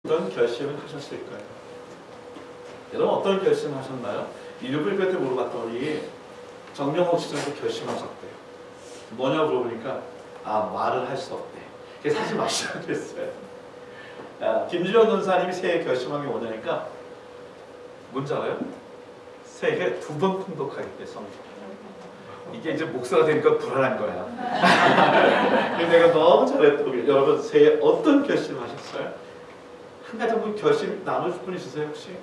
어떤 결심을 하셨을 거예요? 여러분 어떤 결심을 하셨나요? 일부일부한테 물어봤더니 정명호 시장도 결심하셨대요. 뭐냐고 물어보니까 말을 할 수 없대. 그래서 하지 마시라고 그랬어요. 김주영 전사님이 새해 결심한 게 뭐냐니까 뭔지 알아요? 새해 2번 통독하겠대 성경. 이게 이제 목사가 되니까 불안한 거야. 내가 너무 잘했더니 여러분 새해 어떤 결심을 하셨어요? 한 가지 뭐 결심 나눠줄 분 있으세요 혹시?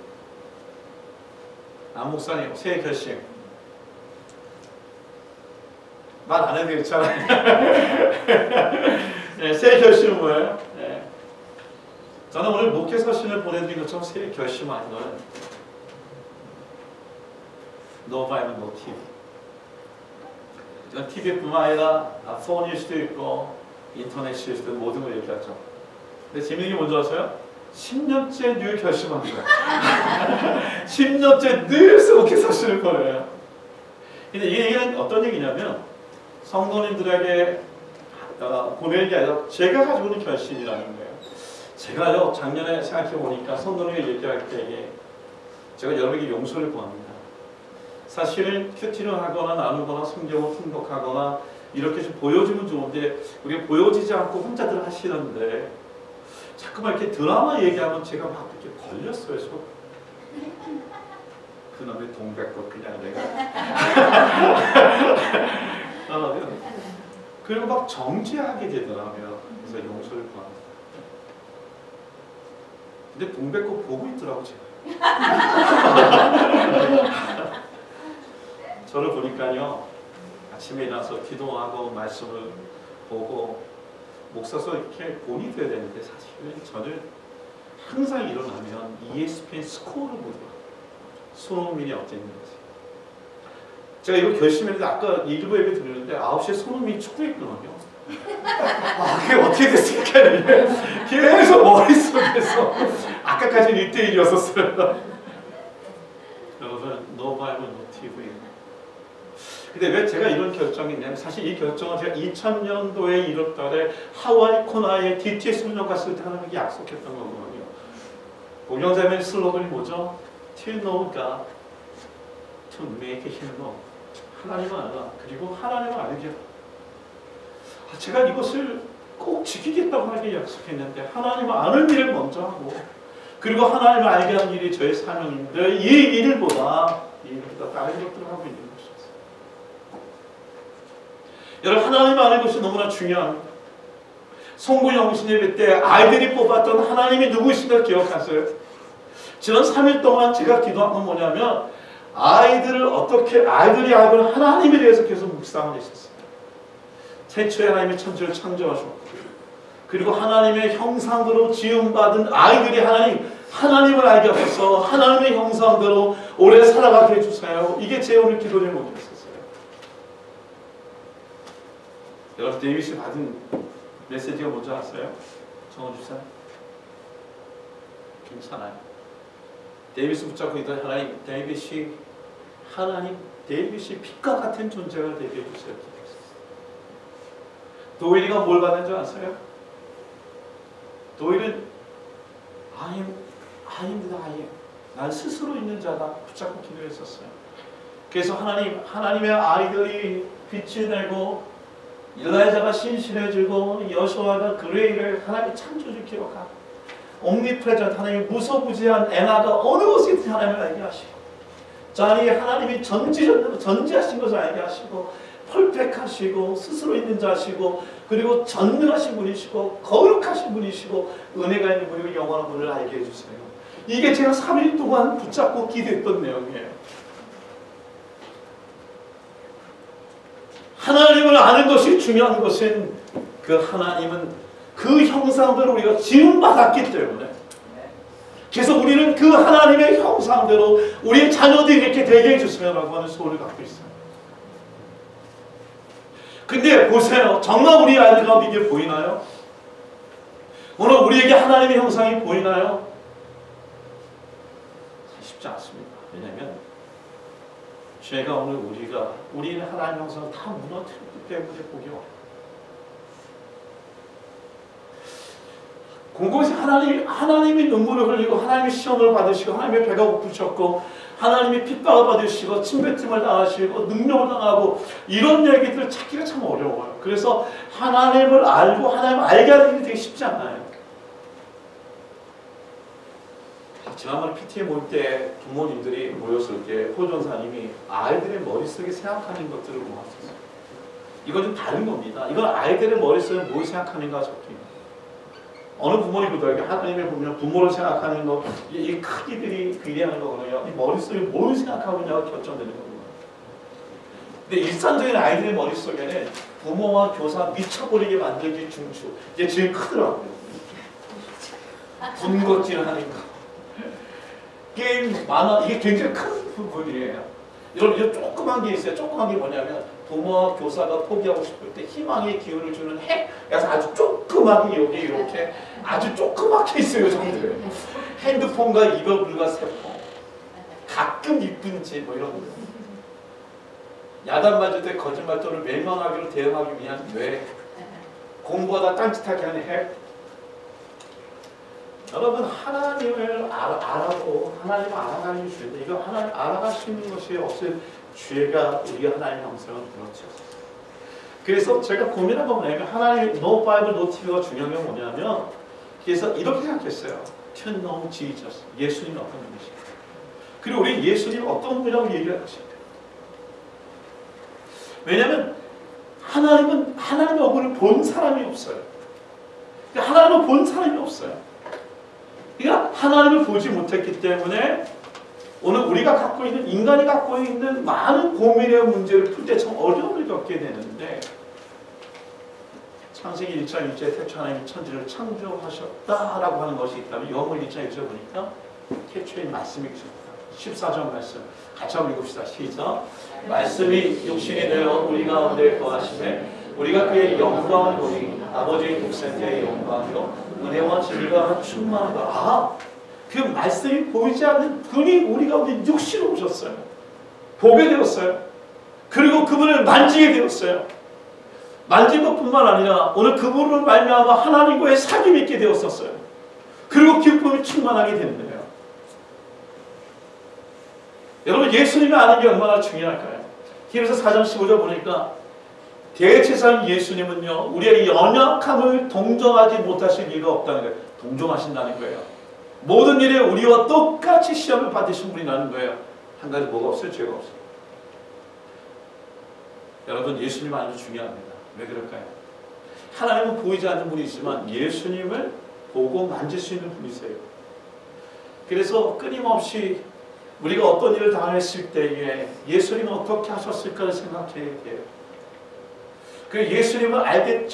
목사님 새해 결심 말 안 해도 괜찮아요. 네, 새해 결심은 뭐예요? 네. 저는 오늘 목회 서신을 보내드린 것처럼 새해 결심한 거는 No Bible, No TV. 이건 TV뿐만 아니라 폰일 수도 있고 인터넷일 수도 있고 모든 걸 얘기하죠. 근데 재미있는 게 뭔지 아세요? 10년째 늘 결심한 거예요. 10년째 늘 목회 서신을 보내요. 근데 이 얘기는 어떤 얘기냐면 성도님들에게 보내는 게 아니라 제가 가지고 있는 결심이라는 거예요. 제가요 작년에 생각해 보니까 성도님에게 얘기할 때에 제가 여러분에게 용서를 구합니다. 사실은 큐티를 하거나 나누거나 성경을 통독하거나 이렇게 좀 보여주면 좋은데 우리가 보여지지 않고 혼자들 하시는데 자꾸만 이렇게 드라마 얘기하면 제가 막 이렇게 걸렸어요. 그놈의 동백꽃 그냥 내가 그리고 막 정죄하게 되더라고요. 그래서 용서를 구합니다. 근데 동백꽃 보고 있더라고 제가. 저를 보니까요 아침에 일어나서 기도하고 말씀을 보고 목사서 이렇게 본이 돼야 되는데 사실은 저는 항상 일어나면 ESPN 스코어를 보더라고요. 손흥민이 어땠는지. 제가 이거 결심했는데 아까 일부 예배 드렸는데 9시에 손흥민이 축구했거든요. 그게 어떻게 됐을까 계속 머릿속에서 아까까지는 1대1이었었어요. 여러분 No Bible, No TV. 근데 왜 제가 이런 결정이 있냐면 사실 이 결정은 제가 2000년도에 1월달에 하와이 코나에 DTS 훈련 갔을 때 하나님께 약속했던 거거든요. 공영자매 슬로건이 뭐죠? Till know God, to make Him known. 하나님을 알아. 그리고 하나님을 알게. 제가 이것을 꼭 지키겠다고 하게 약속했는데 하나님을 아는 일을 먼저 하고 그리고 하나님을 알게 하는 일이 저의 사명인데 이 일보다 다른 것들을 하고 있는 것이었어요. 여러분 하나님을 아는 것이 너무나 중요합니다. 송구 영신 예배 때 아이들이 뽑았던 하나님이 누구이신가 기억하세요? 지난 3일 동안 제가 기도한 건 뭐냐면 아이들이 알고 있는 하나님에 대해서 계속 묵상을 했었어요. 태초에 하나님의 천지를 창조하셨고 그리고 하나님의 형상대로 지음받은 아이들이 하나님을 알게 하셔서 하나님의 형상대로 오래 살아가게 해주세요. 이게 제 오늘 기도 제목이었어요. 여러분 데이빗이 받은 메시지가 뭔지 아세요? 정어주세요. 괜찮아요. 데이빗을 붙잡고 있던 하나님, 데이빗이 빛과 같은 존재가 되게 해주세요. 도일이가 뭘 받는 줄 아세요? 도일은 I am that I am. 난 스스로 있는 자다. 붙잡고 기도했었어요. 그래서 하나님의 아이들이 빛이 되고 일라이자가 신실해지고 여호수아가 그레이를 하나님의 창조주 기억하고 옴니프레전트 하나님의 무소부지한 에나가 어느 곳이든지 하나님을 알게 하시고 자니 하나님이 전지하신 것을 알게 하시고 펄펙하시고 스스로 있는 자시고 그리고 전능하신 분이시고 거룩하신 분이시고 은혜가 있는 분이고 영원한 분을 알게 해주세요. 이게 제가 3일 동안 붙잡고 기도했던 내용이에요. 하나님을 아는 것이 중요한 것은 그 하나님은 그 형상대로 우리가 지음받았기 때문에 그래서 우리는 그 하나님의 형상대로 우리의 자녀들이 이렇게 되게 해주시면 라고 하는 소원을 갖고 있어요. 근데 보세요. 정말 우리 아이들 가운데 이게 보이나요? 오늘 우리에게 하나님의 형상이 보이나요? 쉽지 않습니다. 왜냐하면 죄가 오늘 우리는 하나님의 형상을 다 무너뜨렸기 때문에 보기 어려워요. 공공에서 하나님이 눈물을 흘리고 하나님이 시험을 받으시고 하나님의 배가 고프셨고 하나님이 핍박을 받으시고 침뱉음을 당하시고 능력을 당하고 이런 얘기들을 찾기가 참 어려워요. 그래서 하나님을 알고 하나님을 알게 하는 게 되게 쉽지 않아요. 지난번에 PTA 모임 때 부모님들이 모였을 때 호전사님이 아이들의 머릿속에 생각하는 것들을 모았어요. 이건 좀 다른 겁니다. 이건 아이들의 머릿속에 뭘 생각하는가 적힙니다. 어느 부모님보다 하나님의 보면 부모를 생각하는 거, 이 크기들이 비례하는 거거든요. 이 머릿속에 뭘 생각하고 있냐가 결정되는 거거든요. 근데 일상적인 아이들의 머릿속에는 부모와 교사 미쳐버리게 만들기 중추, 이게 제일 크더라고요. 군것질 하는 거. 게임, 만화, 이게 굉장히 큰 부분이에요. 여러분, 이거 조그만 게 있어요. 조그만 게 뭐냐면 부모와 교사가 포기하고 싶을 때 희망의 기운을 주는 핵. 그래서 아주 조그맣게 여기 이렇게 아주 조그맣게 있어요. 정도에 핸드폰과 이별불과 세포. 가끔 이쁜 지 뭐 이런 거. 야단 맞을 때 거짓말 또는 멸망하기로 대응하기 위한 뇌. 공부하다 딴짓하게 하는 핵. 여러분 하나님을 알아도 하나님을 알아가는 주인데 이거 하나님 알아갈 수 있는 것이 없을 죄가 우리가 하나님의 형상을 그렇죠. 그래서 제가 고민한 건 뭐냐면 하나님 No Bible No TV가 중요한 게 뭐냐면 그래서 이렇게 생각했어요. To know Jesus. 예수님이 어떤 분이실까? 그리고 우리 예수님이 어떤 분이라고 얘기할 것인가? 왜냐하면 하나님은 하나님의 얼굴을 본 사람이 없어요. 하나님을 본 사람이 없어요. 그러니까 하나님을 보지 못했기 때문에 오늘 우리가 갖고 있는 인간이 갖고 있는 많은 고민의 문제를 풀 때 참 어려움을 겪게 되는데 창세기 1장 1절에 태초 하나님이 천지를 창조하셨다라고 하는 것이 있다면 요한복음 1장 1절 보니까 태초에 말씀이 계셨다. 14절 말씀 같이 한번 읽읍시다. 시작. 말씀이 육신이 되어 우리 가운데 거하심에 우리가 그의 영광을 보니 아버지의 독생자의 영광이요 은혜와 진리가 충만하다. 아, 그 말씀이 보이지 않는 분이 우리 가운데 육신으로 오셨어요. 보게 되었어요. 그리고 그분을 만지게 되었어요. 만진 것뿐만 아니라 오늘 그분을 말미암아 하나님과의 사귐이 있게 되었었어요. 그리고 기쁨이 충만하게 되는 거예요. 여러분 예수님이 아는 게 얼마나 중요할까요? 히브리서 4장 15절 보니까 대제사장 예수님은요 우리의 이 연약함을 동정하지 못하실 이유가 없다는 거예요. 동정하신다는 거예요. 모든 일에 우리와 똑같이 시험을 받으신 분이라는 거예요. 한 가지 뭐가 없어요? 죄가 없어요. 여러분 예수님 아주 중요합니다. 왜 그럴까요? 하나님은 보이지 않는 분이지만 예수님을 보고 만질 수 있는 분이세요. 그래서 끊임없이 우리가 어떤 일을 당했을 때에 예수님은 어떻게 하셨을까를 생각해야 돼요. 그 예수님을 알게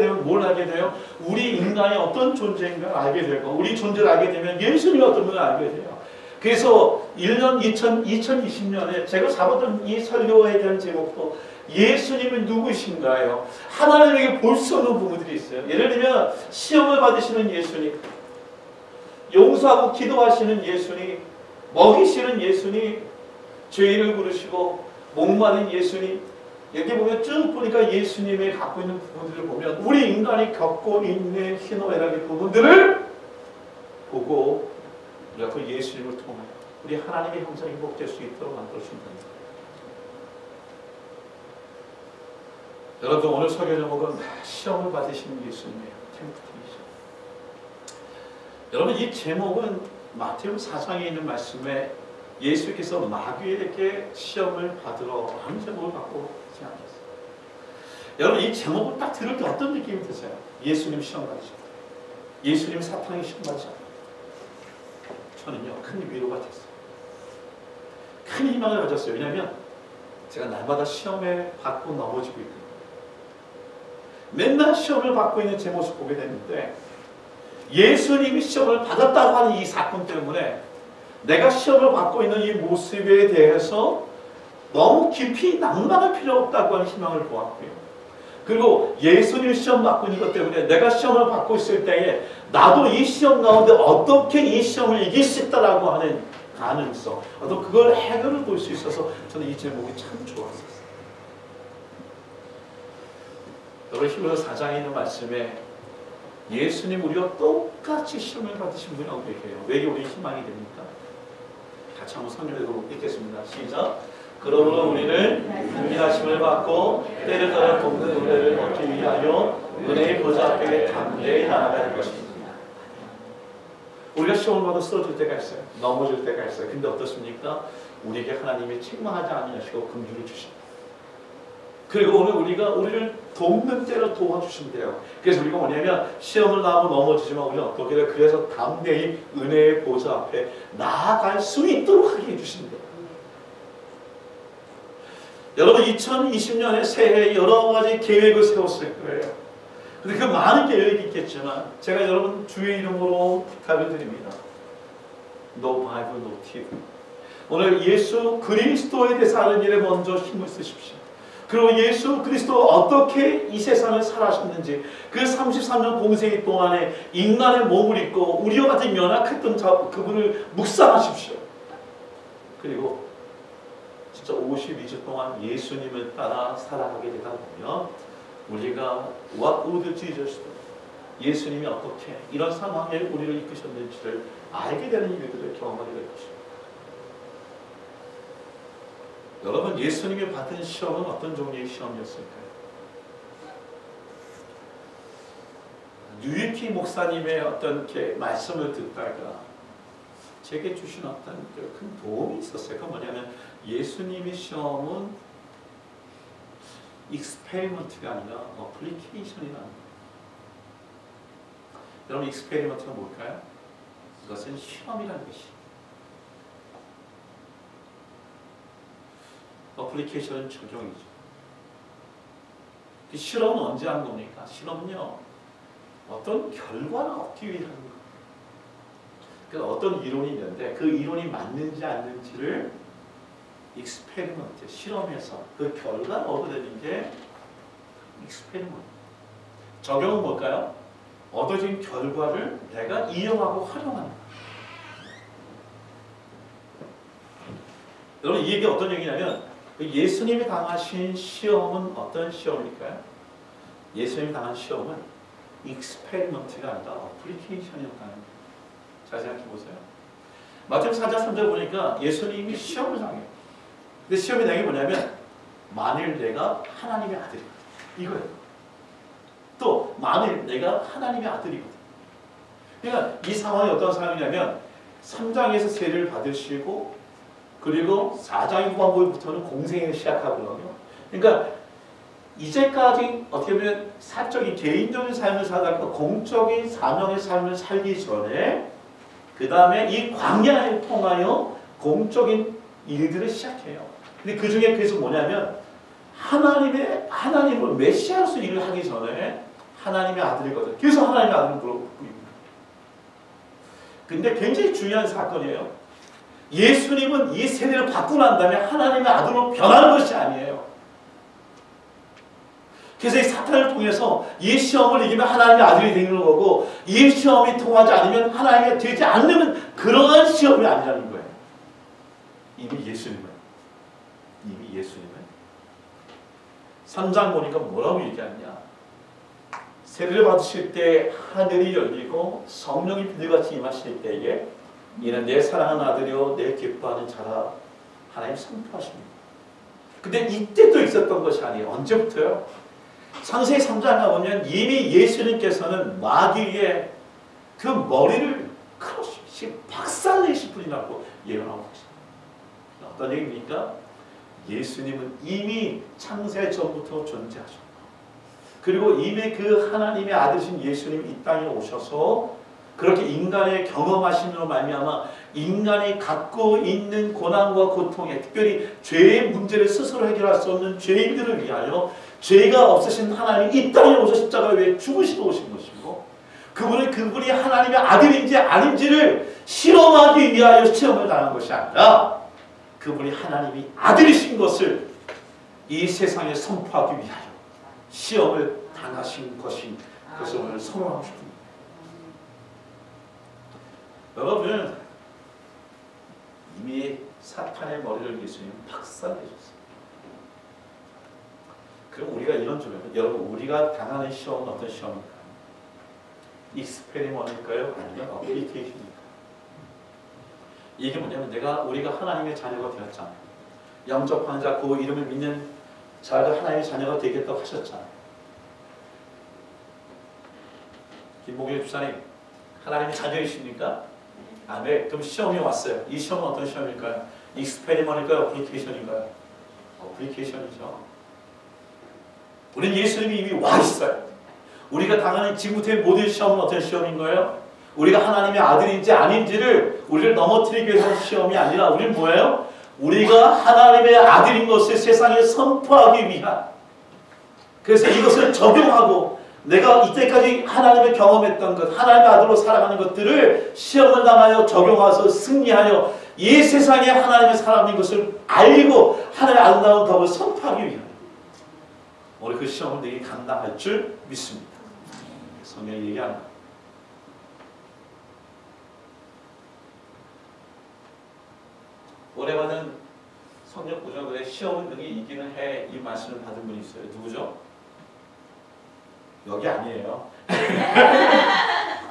되면 뭘 알게 돼요? 우리 인간이 어떤 존재인가를 알게 되고 우리 존재를 알게 되면 예수님이 어떤 분을 알게 돼요. 그래서 2020년에 제가 잡았던 이 설교에 대한 제목도 예수님은 누구신가요? 하나님에게 볼 수 없는 부분들이 있어요. 예를 들면 시험을 받으시는 예수님, 용서하고 기도하시는 예수님, 먹이시는 예수님, 죄인을 부르시고 목마른 예수님. 여기 보면 쭉 보니까 예수님이 갖고 있는 부분들을 보면 우리 인간이 겪고 있는 희노애락의 부분들을 보고 우리가 그 예수님을 통하여 우리 하나님의 형상이 회복될 수 있도록 만들어준다. 여러분 오늘 설교 제목은 시험을 받으시는 예수님이에요. 템프테이션. 여러분 이 제목은 마태복음 4장에 있는 말씀에 예수께서 마귀에게 시험을 받으러 하는 제목을 갖고 있지 않았어요. 여러분 이 제목을 딱 들을 때 어떤 느낌이 드세요? 예수님 시험 받으셨다. 예수님 사탄에게 시험 받으셨다. 저는요 큰 위로가 됐어요. 큰 희망을 가졌어요. 왜냐하면 제가 날마다 시험에 받고 넘어지고 있거든요. 맨날 시험을 받고 있는 제 모습 보게 됐는데 예수님이 시험을 받았다고 하는 이 사건 때문에 내가 시험을 받고 있는 이 모습에 대해서 너무 깊이 낭만할 필요 없다고 하는 희망을 보았고요. 그리고 예수님 시험 받고 있는 것 때문에 내가 시험을 받고 있을 때에 나도 이 시험 가운데 어떻게 이 시험을 이길 수 있다라고 하는 가능성, 어떤 그걸 해결을 볼 수 있어서 저는 이 제목이 참 좋았어요. 여러분 히브리서 4장에 있는 말씀에 예수님 우리와 똑같이 시험을 받으신 분이라고 얘기해요. 왜 우리 희망이 됩니까? 같이 한번 성경으로 읽겠습니다. 시작. 그러므로 우리는 은밀하심을 받고 때를 따라 돕는 은혜를 얻기 위하여 은혜의 보좌 앞에 담대히 나아갈 것입니다. 우리가 시험을 받아 쓰러질 때가 있어요. 넘어질 때가 있어요. 근데 어떻습니까? 우리에게 하나님이 책망하지 않으시고 긍휼을 주십니다. 그리고 오늘 우리가 우리를 돕는 때로 도와주신대요. 그래서 우리가 뭐냐면 시험을 나오고 넘어지지만 우리는 어떻게 해요? 그래서 담대히 은혜의 보좌 앞에 나아갈 수 있도록 하게 해주신대요. 여러분 2020년에 새해 여러 가지 계획을 세웠을 거예요. 근데 그 많은 계획이 있겠지만 제가 여러분 주의 이름으로 부탁을 드립니다. No Bible, no TV. 오늘 예수 그리스도에 대해서 아는 일에 먼저 힘을 쓰십시오. 그리고 예수 그리스도가 어떻게 이 세상을 살아셨는지 그 33년 공생애 동안에 인간의 몸을 입고 우리와 같은 연약했던 그분을 묵상하십시오. 그리고 진짜 52주 동안 예수님을 따라 살아가게 되다 보면 우리가 What would Jesus do? 예수님이 어떻게 이런 상황에 우리를 이끄셨는지를 알게 되는 일들을 경험하게 될 것입니다. 여러분 예수님이 받은 시험은 어떤 종류의 시험이었을까요? 류이키 목사님의 어떤 이렇게 말씀을 듣다가 제게 주신 어떤 큰 도움이 있었어요. 그건 뭐냐면 예수님의 시험은 익스페리먼트가 아니라 어플리케이션이라는 거예요. 여러분 익스페리먼트가 뭘까요? 이것은 실험이라는 것이에요. 어플리케이션은 적용이죠. 그 실험은 언제 하는 겁니까? 실험은요, 어떤 결과를 얻기 위해 하는 거예요. 그러니까 어떤 이론이 있는데 그 이론이 맞는지 아닌지를 익스페리먼트, 실험해서 그 결과를 얻어내는 게 익스페리먼트. 적용은 뭘까요? 얻어진 결과를 내가 이용하고 활용하는 거예요. 여러분 이 얘기 어떤 얘기냐면 예수님이 당하신 시험은 어떤 시험일까요? 예수님이 당한 시험은 익스페리먼트가 아니라 어플리케이션이었다는 거예요. 잘 생각해 보세요. 마태복음 4장 3절 보니까 예수님이 시험을 당해요. 근데 시험이 당한 게 뭐냐면 만일 내가 하나님의 아들이거든. 이거예요. 또 만일 내가 하나님의 아들이거든. 그러니까 이 상황이 어떤 상황이냐면 3장에서 세례를 받으시고 그리고 4장 후반부부터는 공생을 시작하거든요. 그러니까 이제까지 어떻게 보면 사적인 개인적인 삶을 살다가 공적인 사명의 삶을 살기 전에 그 다음에 이 광야를 통하여 공적인 일들을 시작해요. 근데 그 중에 그래서 뭐냐면 하나님을 메시아로서 일을 하기 전에 하나님의 아들이거든. 그래서 하나님의 아들을 물어보입니다. 근데 굉장히 중요한 사건이에요. 예수님은 이 세대를 받고 난 다음에 하나님의 아들로 변하는 것이 아니에요. 그래서 이 사탄을 통해서 이 시험을 이기면 하나님의 아들이 되는 거고 이 시험이 통하지 않으면 하나님이 되지 않는 그러한 시험이 아니라는 거예요. 이미 예수님은 3장 보니까 뭐라고 얘기하냐. 세례를 받으실 때 하늘이 열리고 성령이 비둘기같이 임하실 때에 이는 내 사랑하는 아들이요 내 기뻐하는 자라 하나님 선포하십니다. 근데 이때도 있었던 것이 아니에요. 언제부터요? 창세기 3장에 보면 이미 예수님께서는 마귀의 그 머리를 크러쉬 박살내실 분이라고 예언하고 계십니다. 어떤 얘기입니까? 예수님은 이미 창세 전부터 존재하셨고 그리고 이미 그 하나님의 아들이신 예수님이 이 땅에 오셔서 그렇게 인간의 경험하심으로 말미암아 인간이 갖고 있는 고난과 고통에 특별히 죄의 문제를 스스로 해결할 수 없는 죄인들을 위하여 죄가 없으신 하나님이 이 땅에 오셔 십자가 위에 죽으시러 오신 것이고 그분이 하나님의 아들인지 아닌지를 실험하기 위하여 시험을 당한 것이 아니라 그분이 하나님이 아들이신 것을 이 세상에 선포하기 위하여 시험을 당하신 것이 그것을 오늘 선언하고 싶습니다. 여러분 이미 사탄의 머리를 예수님은 박살내셨어요. 그럼 우리가 이런 점에서 여러분 우리가 당하는 시험은 어떤 시험인가? 익스페리먼일까요? 아니면 어플리케이션일까요? 이게 뭐냐면 우리가 하나님의 자녀가 되었잖아요. 영접하는 자, 그 이름을 믿는 자가 하나님의 자녀가 되겠다고 하셨잖아요. 김봉길 집사님, 하나님의 자녀이십니까? 아, 네. 그럼 시험이 왔어요. 이 시험은 어떤 시험일까요? 익스페리먼일까요? 어플리케이션인가요? 어플리케이션이죠. 우리는 예수님이 이미 와 있어요. 우리가 당하는 지금부터의 모든 시험은 어떤 시험인 거예요? 우리가 하나님의 아들인지 아닌지를 우리를 넘어뜨리기 위해서 시험이 아니라 우리는 뭐예요? 우리가 하나님의 아들인 것을 세상에 선포하기 위한, 그래서 이것을 적용하고 내가 이때까지 하나님을 경험했던 것, 하나님의 아들로 살아가는 것들을 시험을 당하여 적용해서 승리하여 이 세상에 하나님의 사람인 것을 알고 하나님의 아름다운 덕을 선포하기 위한, 우리 그 시험을 내게 감당할 줄 믿습니다. 성경이 얘기합니다. 올해만은 성령 구절에 시험을 능히 이기는 해, 이 말씀을 받은 분이 있어요. 누구죠? 여기 아니에요.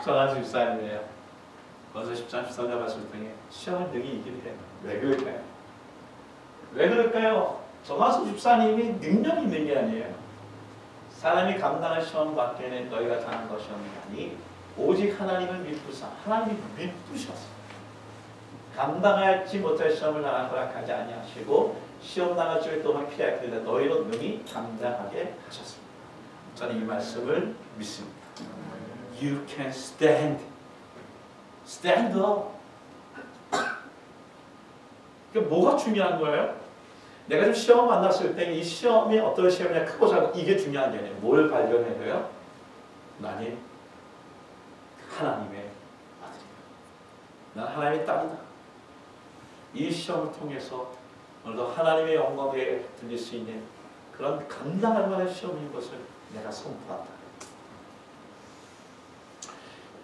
정한수 집사님이에요. 먼저 10장 13절 말씀을 통해 시험을 능히 이기는 해. 왜 그럴까요? 왜 그럴까요? 정한수 집사님이 능력이 있는 게 아니에요. 사람이 감당할 시험 밖에는 너희가 당한 것이 없나니 오직 하나님을 믿고서 하나님이 믿으셨어. 감당하지 못할 시험을 당할 허락하지 아니하시고 시험 당할 줄 또한 피하기를 너희로 능히 감당하게 하셨습니다. 저는 이 말씀을 믿습니다. You can stand. Stand up. 그러니까 뭐가 중요한 거예요? 내가 지금 시험 만났을 때 이 시험이 어떤 시험이냐 크고 작고 이게 중요한 게 아니에요. 뭘 발견해야 돼요? 나는 하나님의 아들이다. 난 하나님의 딸이다. 이 시험을 통해서 오늘도 하나님의 영광에 들릴 수 있는 그런 감당할 만한 시험인 것을 내가 선포한다.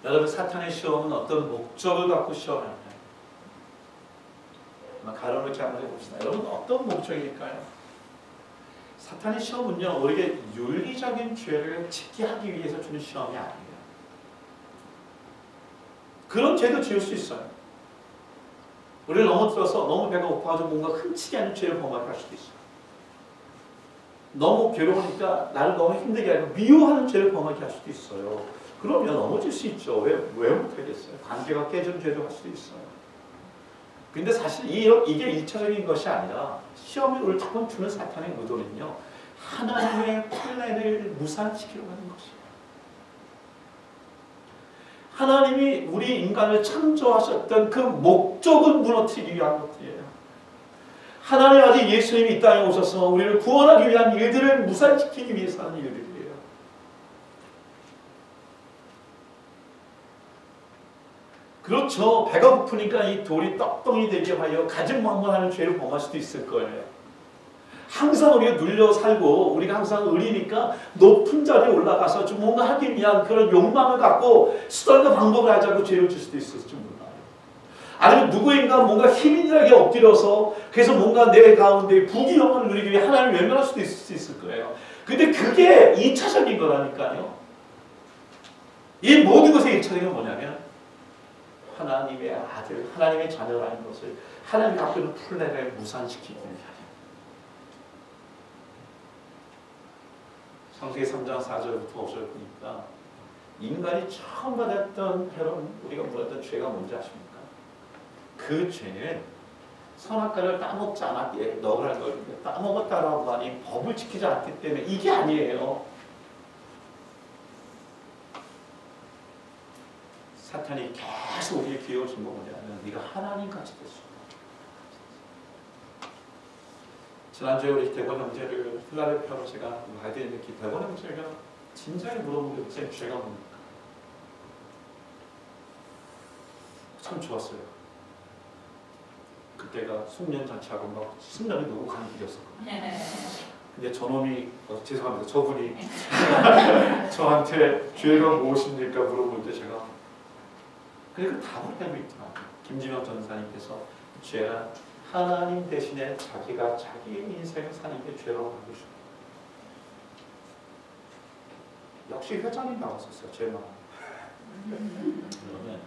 여러분, 사탄의 시험은 어떤 목적을 갖고 시험할까요? 가로놓기 한번 해봅시다. 여러분, 어떤 목적일까요? 사탄의 시험은요, 우리에게 윤리적인 죄를 짓게 하기 위해서 주는 시험이 아니에요. 그런 죄도 지을 수 있어요. 우리를 넘어뜨려서 너무 배가 고파가지고 뭔가 흠치지 않은 죄를 범하게 할 수도 있어요. 너무 괴로우니까 나를 너무 힘들게 하고 미워하는 죄를 범하게 할 수도 있어요. 그러면 넘어질 수 있죠. 왜 못하겠어요? 관계가 깨지는 죄도 할 수도 있어요. 근데 사실 이게 1차적인 것이 아니라 시험을 우리를 자꾸 주는 사탄의 의도는요, 하나님의 플랜을 무산시키려고 하는 것이에요. 하나님이 우리 인간을 창조하셨던 그 목적을 무너뜨리기 위한 것들이에요. 하나님 아직 예수님이 이 땅에 오셔서 우리를 구원하기 위한 일들을 무산시키기 위해서 하는 일들이에요. 그렇죠. 배가 고프니까 이 돌이 떡덩이 되게 하여 가증망망하는 죄를 범할 수도 있을 거예요. 항상 우리가 눌려 살고 우리가 항상 의리니까 높은 자리에 올라가서 좀 뭔가 하기 위한 그런 욕망을 갖고 수단과 방법을 하지 않고 죄를 질 수도 있을지 몰라요. 아니면 누구인가 뭔가 힘인하게 엎드려서 그래서 뭔가 내 가운데 부귀영화를 누리기 위해 하나님을 외면할 수도 있을 거예요. 근데 그게 2차적인 거라니까요. 이 모든 것의 1차적인 건 뭐냐면 하나님의 아들, 하나님의 자녀라는 것을 하나님이 갖고 있는 플랜을 무산시키기 위하여. 창세기 3장 4절부터 5절 보니까 인간이 처음 받았던 여러분 우리가 물었던 죄가 뭔지 아십니까? 그 죄는 선악과를 따먹지 않았기에 너그랄 걸 따먹었다라고 하니 법을 지키지 않기 때문에 이게 아니에요. 사탄이 계속 우리의 기회를 준 거 뭐냐면 네가 하나님같이 됐어. 지난주에 우리 대권 형제를 필라델피아로 제가 와야 되는데 대권 형제가 진작에 물어보는 게 죄가 뭡니까? 참 좋았어요. 그때가 숙련잔치하고 막 신랑이 너무 가는 길이었었거든요. 근데 저놈이 죄송합니다. 저분이 저한테 죄가 무엇입니까? 물어볼 때 제가 그러니까 답을 하고 있더라고요. 김지명 전사님께서 죄란 하나님 대신에 자기가 자기의 인생을 사는 게 죄라고 하고 싶어요. 역시 회장님 나왔었어요. 제 마음. 그러면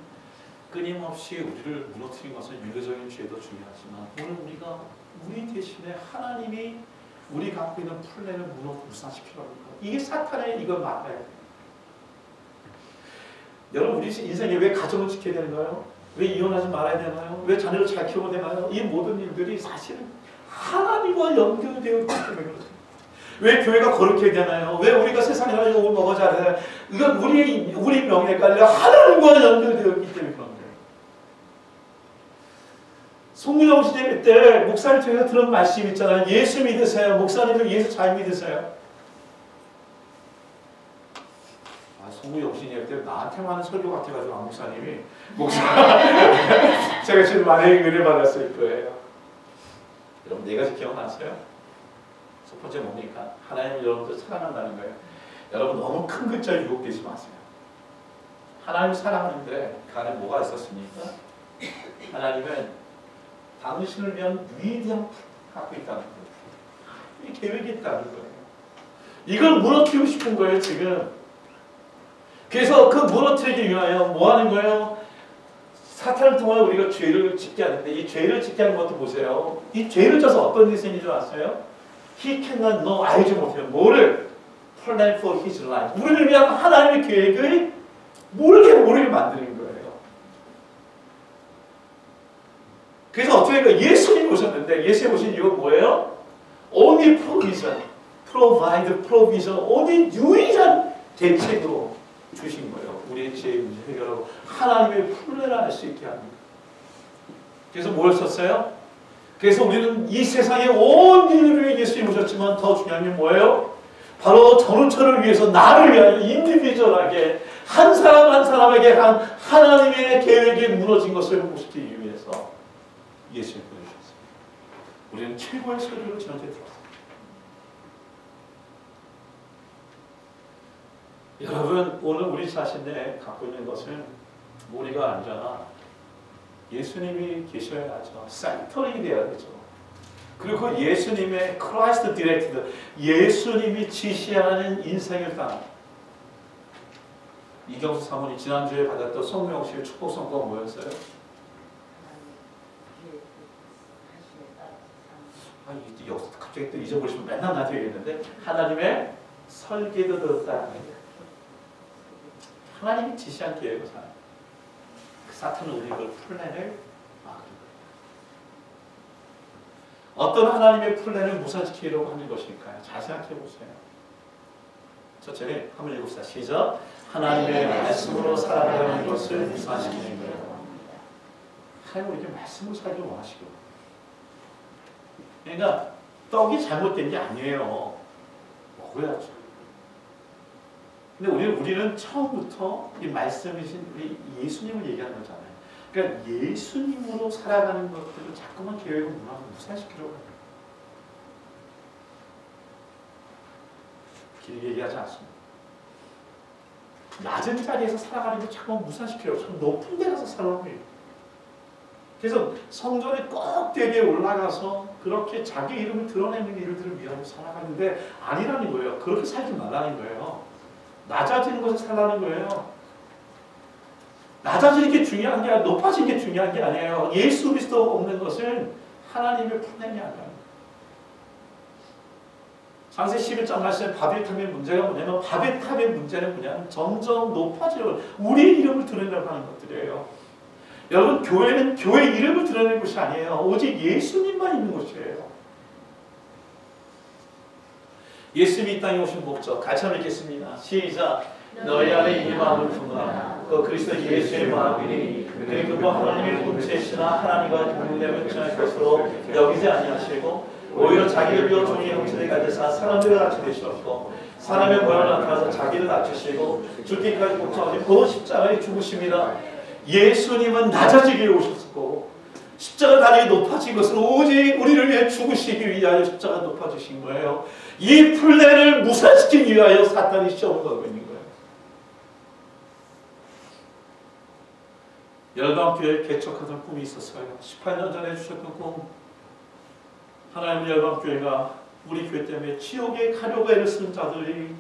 끊임없이 우리를 무너뜨린 것은 윤리적인 죄도 중요하지만 오늘 우리가 우리 대신에 하나님이 우리 갖고 있는 플랜을 무산시키려고 합니다. 이게 사탄의 이걸 막아야 돼요. 여러분 우리 인생에 왜 가정을 지켜야 되는가요? 왜 이혼하지 말아야 되나요? 왜 자녀를 잘 키워야 되나요? 이 모든 일들이 사실은 하나님과 연결되어 있기 때문에 그렇습니다. 왜 교회가 거룩해야 되나요? 왜 우리가 세상이나 욕을 먹어야 되나요? 이건 우리 명예가 아니라 하나님과 연결되어 있기 때문에 그런 거예요. 송유정 시대 때 목사님 통해서 들은 말씀 있잖아요. 예수 믿으세요. 목사님들 예수 잘 믿으세요. 송유정 시대 때 나한테만 하는 설교 같아가지고 목사님이 제가 지금 많이 은혜 받았을 거예요. 여러분 네 가지 기억나세요? 첫 번째 뭡니까? 하나님을 여러분들 사랑한다는 거예요. 여러분 너무 큰 글자에 유혹되지 마세요. 하나님 사랑하는데 그 안에 뭐가 있었습니까? 하나님은 당신을 위한 위대한 플랜을 갖고 있다는 거예요. 이 계획이 있다는 거예요. 이걸 무너뜨리고 싶은 거예요 지금. 그래서 그 무너뜨리기 위하여 뭐 하는 거예요? 사탄을 통해 우리가 죄를 짓게 하는데 이 죄를 짓게 하는 것도 보세요. 이 죄를 져서 어떤 일이 생긴 줄 아세요? He cannot know, 알지 못해요. 뭐를? Plan for his life. 우리를 위한 하나님의 계획을 모르게 만드는 거예요. 그래서 어떻게 해요? 예수님이 오셨는데 예수님 오신 이유가 뭐예요? Only provision. Provide provision. only 유일한 대책으로 주신 거예요. 우리의 죄의 문제 해결하고 하나님의 플랜을 할 수 있게 합니다. 그래서 뭘 썼어요? 그래서 우리는 이 세상의 온 인류를 위해 예수님이 오셨지만 더 중요한 게 뭐예요? 바로 전우처를 위해서 나를 위하여 인디비주얼하게 한 사람 한 사람에게 한 하나님의 계획이 무너진 것을 보시기 위해서 예수님을 보내주셨습니다. 우리는 최고의 서류를 전해 들었습니다. 여러분 오늘 우리 자신에 갖고 있는 것은 우리가 아니라 예수님이 계셔야죠. 센터링이 돼야 되죠. 그리고 예수님의 크라이스트 디렉티드, 예수님이 지시하는 인생을 따라. 이경수 사모님 지난주에 받았던 성명실 축복 성과가 뭐였어요? 갑자기 또 잊어버리시면 맨날 나한테 얘기했는데 하나님의 설계도 들었다. 하나님이 지시한 계획을 사는 거예요. 사탄은 우리 그 플랜을 막는 거예요. 어떤 하나님의 플랜을 무산시키려고 하는 것일까요? 잘 생각해 보세요. 첫째, 한번 읽읍시다. 시작. 하나님의 말씀으로 살아가는 것을 무산시키는 거예요. 하나님 우리에게 말씀으로 살기를 원하시고. 그러니까 떡이 잘못된 게 아니에요. 먹어야죠. 근데 우리는 처음부터 이 말씀이신 우리 예수님을 얘기하는 거잖아요. 그러니까 예수님으로 살아가는 것들을 자꾸만 계획을 무산시키려고 해요. 길게 얘기하지 않습니다. 낮은 자리에서 살아가는 걸 자꾸만 무산시키려고 참 높은 데 가서 살아가는 거예요. 그래서 성전에 꼭대기에 올라가서 그렇게 자기 이름을 드러내는 일들을 위하여 살아가는데 아니라는 거예요. 그렇게 살지 말라는 거예요. 낮아지는 것을 살라는 거예요. 낮아지는 게 중요한 게 아니라 높아지는 게 중요한 게 아니에요. 예수 그리스도 없는 것은 하나님의 플랜이 아니에요. 창세 11장 말씀에 바벨탑의 문제가 뭐냐면 바벨탑의 문제는 뭐냐면 점점 높아지려고 우리의 이름을 드러내려고 하는 것들이에요. 여러분 교회는 교회 이름을 드러내는 것이 아니에요. 오직 예수님만 있는 것이에요. 예수님이 이 땅에 오신 목적 같이 한번 읽겠습니다. 시작. 너희 안에 이 마음을 품으라. 그 그리스도 예수의 마음이니 그리고 하나님의 본체시나 하나님과 동일됨을 전할 것으로 여기지 아니하시고 오히려 자기를 비워 종의 형체를 가지사 사람들을 낮추시었고 사람의 모양을 나타나서 자기를 낮추시고 죽기까지 복종하신 그 십자가에 죽으십니다. 예수님은 낮아지기 위해 오셨고 십자가 달리기 높아진 것은 오직 우리를 위해 죽으시기 위하여 십자가 높아지신 거예요. 이 플랜을 무산시키기 위하여 사탄이 시험을 걸고 있는 거예요. 열방교회 개척하던 꿈이 있었어요. 18년 전에 주셨던 꿈. 하나님은 열방교회가 우리 교회 때문에 지옥에 가려고 애를 쓰는 자들이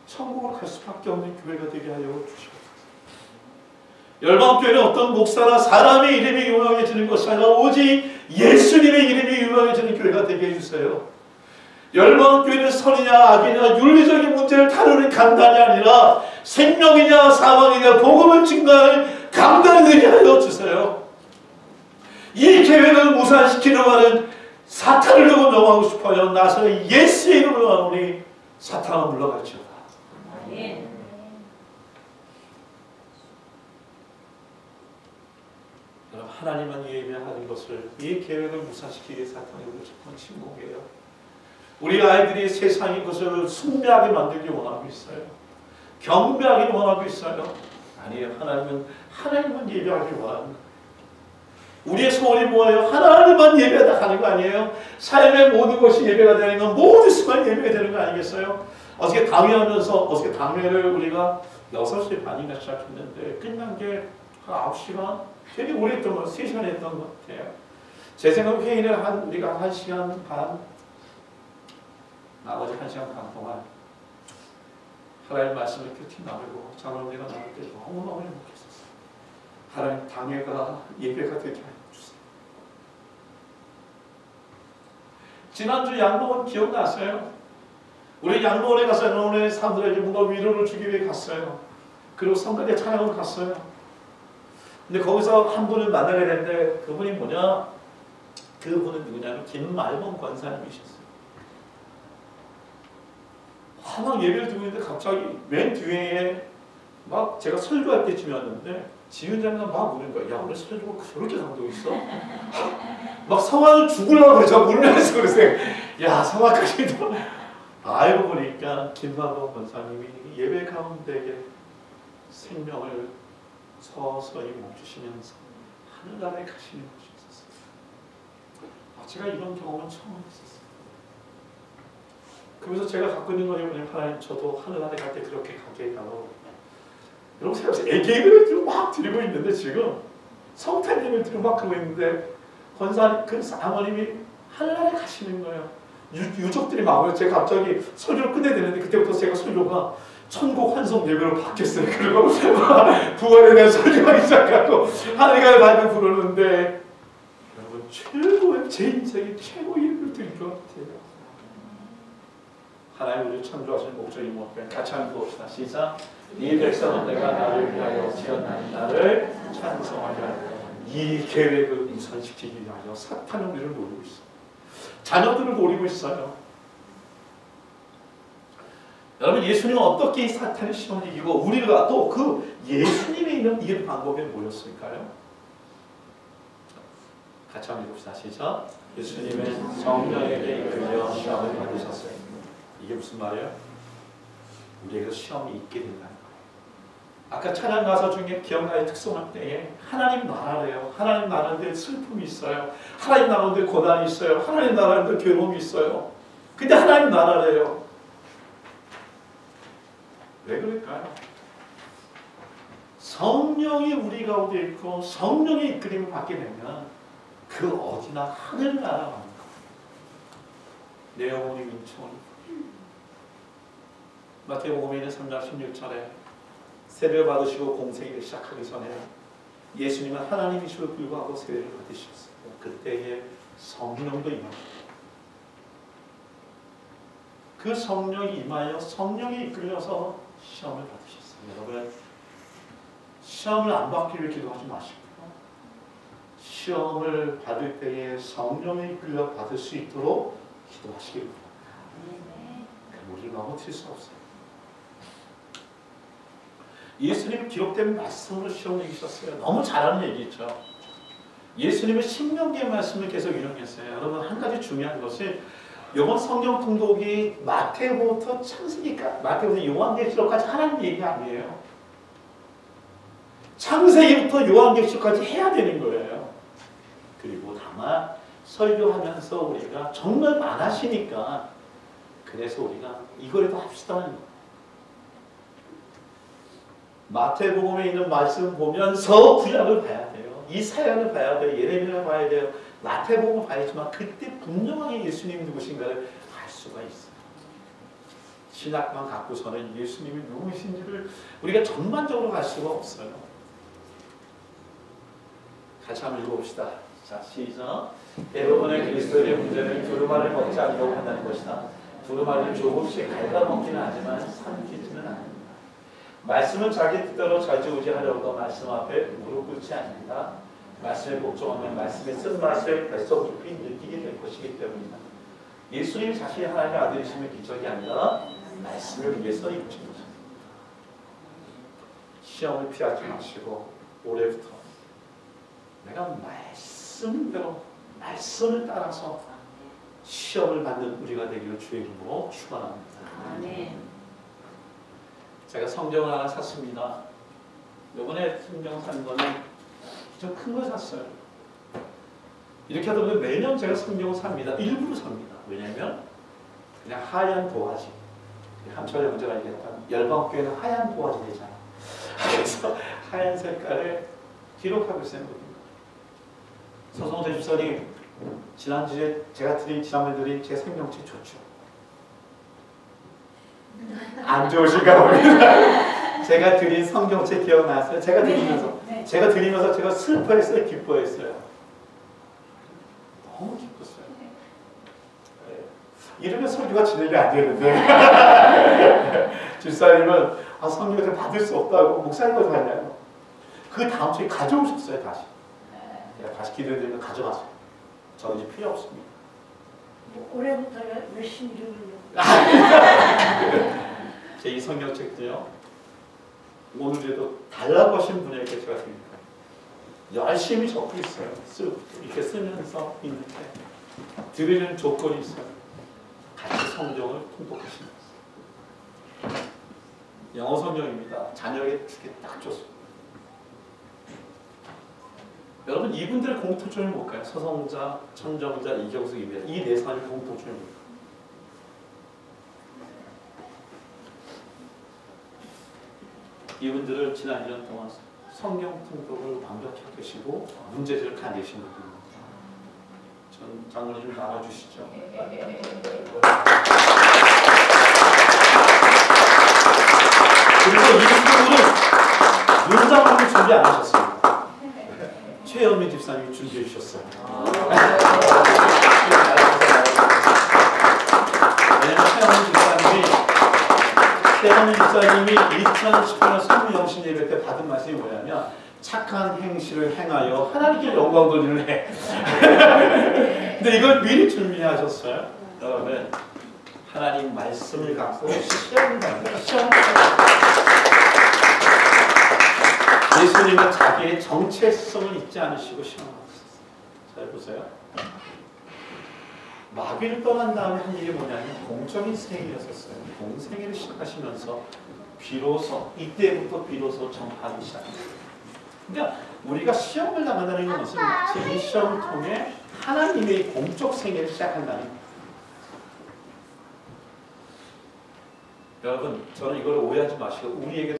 천국을 갈 수밖에 없는 교회가 되게 하여 주시옵소서. 열방교회는 어떤 목사나 사람의 이름이 유명해지는 것이 아니라 오직 예수님의 이름이 유명해지는 교회가 되게 해주세요. 열방교회는 선이냐 악이냐 윤리적인 문제를 다루는 강단이 아니라 생명이냐 사망이냐 복음을 증거하는 강단이 되게 하여 주세요. 이 계획을 무산시키려고 하는 사탄을 두고 명하고 싶어요. 나서 예수의 이름으로 하노니 사탄은 물러갈지어다. 여러분, 하나님만 예배하는 것을, 이 계획을 무산시키기 위해 사탄이 우리를 자꾸 침공해요. 우리 아이들이 세상의 것을 숭배하게 만들기 원하고 있어요. 경배하기 원하고 있어요. 아니에요. 하나님만 예배하기 원하는 거예요. 우리의 소원이 뭐예요? 하나님만 예배하다 하는 거 아니에요? 삶의 모든 것이 예배가 되는 건 모든 순간 예배가 되는 거 아니겠어요? 어저께 당회를 우리가 6시 반인가 시작했는데 끝난 게 9시간? 되게 오래 했던 거, 3시간 했던 것 같아요. 제 생각 회의를 우리가 1시간 반, 나머지 1시간 반 동안 하나님 말씀을 큐티 나누고 장로님과 나눌 때 너무너무 행복했었어요. 하나님 당회가 예배가 되게 하여 주세요. 지난주 양로원 기억나세요? 우리 양로원에 가서 양로원에 사람들에게 뭔가 위로를 주기 위해 갔어요. 그리고 성가대 찬양을 갔어요. 근데 거기서 한 분을 만나게 됐는데 그분이 뭐냐? 그분은 누구냐면 김말범 권사님이셨어요. 막 예배를 드리고 있는데 갑자기 맨 뒤에 막 제가 설교할 때쯤이었는데 지은자가 막 우는 거야. 야, 오늘 설교가 그렇게 감동 있어? 막 성화를 죽으려고 그러죠. 울면서 그러세요. 야, 성화까지도. 알고 보니까 김말범 권사님이 예배 가운데 생명을 서서히 멈추시면서 하늘나라에 가시는 것이 있었어요. 제가 이런 경험은 처음 했었어요. 그래서 제가 갖고 있는 거는 뭐냐면 하나님 저도 하늘나라에 갈 때 그렇게 가게 해달라고. 여러분 생각해보세요. 애기를 들고 막 드리고 있는데 지금 성탄님을 들고 막 그러고 있는데 권사님 그 사모님이 하늘나라에 가시는 거예요. 유족들이 막 제가 갑자기 설교를 끝내야 되는데 그때부터 제가 설교가 천국 환송 예배로 바뀌었어요. 그리고 부활에 대한 설교하기 시작하고 하늘나라에 가는 부르는데 여러분 최고의 제 인생의 최고의 예배를 드릴 것 같아요. 하나님 우리 창조하신 목적이 뭘까요? 같이 한번 봅시다. 시작. 네 백성은 내가 나를 위하여 지었나니 나를 찬송하게 하라. 이 계획을 무산시키기 위하여 사탄은 우리를 노리고 있어요. 자녀들을 노리고 있어요. 여러분 예수님은 어떻게 사탄의 시험을 이기고 우리가 또 그 예수님의 이름 이길 방법에 모였을까요? 같이 한번 봅시다. 시작. 예수님은 성령에게 이끌려 시험을 받으셨어요. 이게 무슨 말이에요? 우리에게 시험이 있게 된다는 거예요. 아까 찬양 가사 중에 기억나의 특성할 때에 하나님 나라래요. 하나님 나라인데 슬픔이 있어요. 하나님 나라인데 고난이 있어요. 하나님 나라인데 괴로움이 있어요. 근데 하나님 나라래요. 왜 그럴까요? 성령이 우리 가운데 있고 성령의 이끌림을 받게 되면 그 어디나 하늘나라 가는 거예요. 내 영혼이 민총이 마태복음에 있는 3장 16절에 세례를 받으시고 공생애를 시작하기 전에 예수님은 하나님이시고 불구하고 세례를 받으셨어요. 그때에 성령도 임합니다. 그 성령이 임하여 성령이 이끌려서 시험을 받으셨어요. 여러분 시험을 안 받기를 기도하지 마시고요. 시험을 받을 때에 성령에 이끌려 받을 수 있도록 기도하시기 바랍니다. 우리를 넘어뜨릴 수 없어요. 예수님이 기록된 말씀으로 시험을 이기셨어요. 너무 잘하는 얘기죠. 예수님은 신명기의 말씀을 계속 인용했어요. 여러분 한 가지 중요한 것이 이번 성경 통독이 마태복음부터 창세기까지 마태복음 요한계시록까지 하나님 얘기 아니에요. 창세기부터 요한계시록까지 해야 되는 거예요. 그리고 다만 설교하면서 우리가 정말 많으시니까 그래서 우리가 이거라도 합시다 하는 거예요. 마태복음에 있는 말씀 보면서 구약을 봐야 돼요. 이사야를 봐야 돼요. 예레미야를 봐야 돼요. 마태복음을 봐야지만 그때 분명하게 예수님이 누구신가를 알 수가 있어요. 신학만 갖고서는 예수님이 누구신지를 우리가 전반적으로 알 수가 없어요. 같이 한번 읽어봅시다. 자, 시작. 대부분의 그리스도인의 문제는 두루마리를 먹지 않으려고 한다는 것이다. 두루마리를 조금씩 갉아먹기는 하지만 삼키지는 않는다. 말씀은 자기 뜻대로 좌지우지하려고 말씀 앞에 무릎 꿇지 않는다. 말씀에 복종하면 말씀의 쓴맛을 뱃속 깊이 느끼게 될 것이기 때문이다. 예수님이 자신이 하나님의 아들이시면 기적이 아니라 말씀을 위해서 이루신 거죠. 시험을 피하지 마시고 올해부터 내가 말씀대로 말씀을 따라서 시험을 받는 우리가 되기를 주의 이름으로 축원합니다. 아멘. 제가 성경을 하나 샀습니다. 이번에 성경 산 거는 좀 큰 거 샀어요. 이렇게 하다 보면 매년 제가 성경을 삽니다. 일부러 삽니다. 왜냐하면 그냥 하얀 도화지. 한철 형제가 얘기했던 열방교회는 하얀 도화지 되잖아. 그래서 하얀 색깔을 기록하고 있어요. 서성재 집사님, 지난주에 지난번에 드린 제 생명책 좋죠? 안 좋으신가 봅니다. 제가 드린 성경책 기억나세요? 제가 드리면서 제가 슬퍼했어요, 기뻐했어요. 너무 기뻤어요. 네. 이러면 설교가 진행이 안 되는데 집사님은 성경을 받을 수 없다고 목사님도 하냐고. 그 다음 주에 가져오셨어요. 다시. 제가 다시 기도해드리면 가져갔어요. 저는 이제 필요 없습니다. 올해부터 열심히 읽으려고. 제 이 성경책도요. 오늘에도 달라고 하신 분에게 제가 드립니다. 열심히 적고 있어요. 이렇게 쓰면서 있는데 드리는 조건이 있어요. 같이 성경을 통독하시는 거예요. 영어 성경입니다. 자녀에게 주기 딱 좋습니다. 여러분 이분들의 공통점이 뭘까요? 서성자, 천정자, 이경숙, 이배라 이 네 사람의 공통점이 뭘까요? 이분들을 지난 1년 동안 성경 통독을 완벽히 하시고 문제들을 가내신 분입니다. 전 장로님 좀 나와주시죠. 그리고 이분들은 문장을 준비 안 하셨습니다. 최현미 집사님이 준비해 주셨어요. 왜냐면 최현미 집사님이 2018년 성령신 예배 때 받은 말씀이 뭐냐면 착한 행실을 행하여 하나님께 영광 돌리는 해. 근데 이걸 미리 준비하셨어요. 여러분 하나님 말씀을 갖고 시험을 받는 예수님은 자기의 정체성을 잊지 않으시고 시험하셨어요. 잘 보세요. 마귀를 떠난 다음에 한 일이 뭐냐면 공적인 생일이었어요. 공생일을 시작하시면서 비로소 이때부터 비로소 전파하기 시작합니다. 그러니까 우리가 시험을 나간다는 것은 마치 이 시험을 통해 하나님의 공적 생애를 시작한다는 거예요. 여러분 저는 이걸 오해하지 마시고 우리에게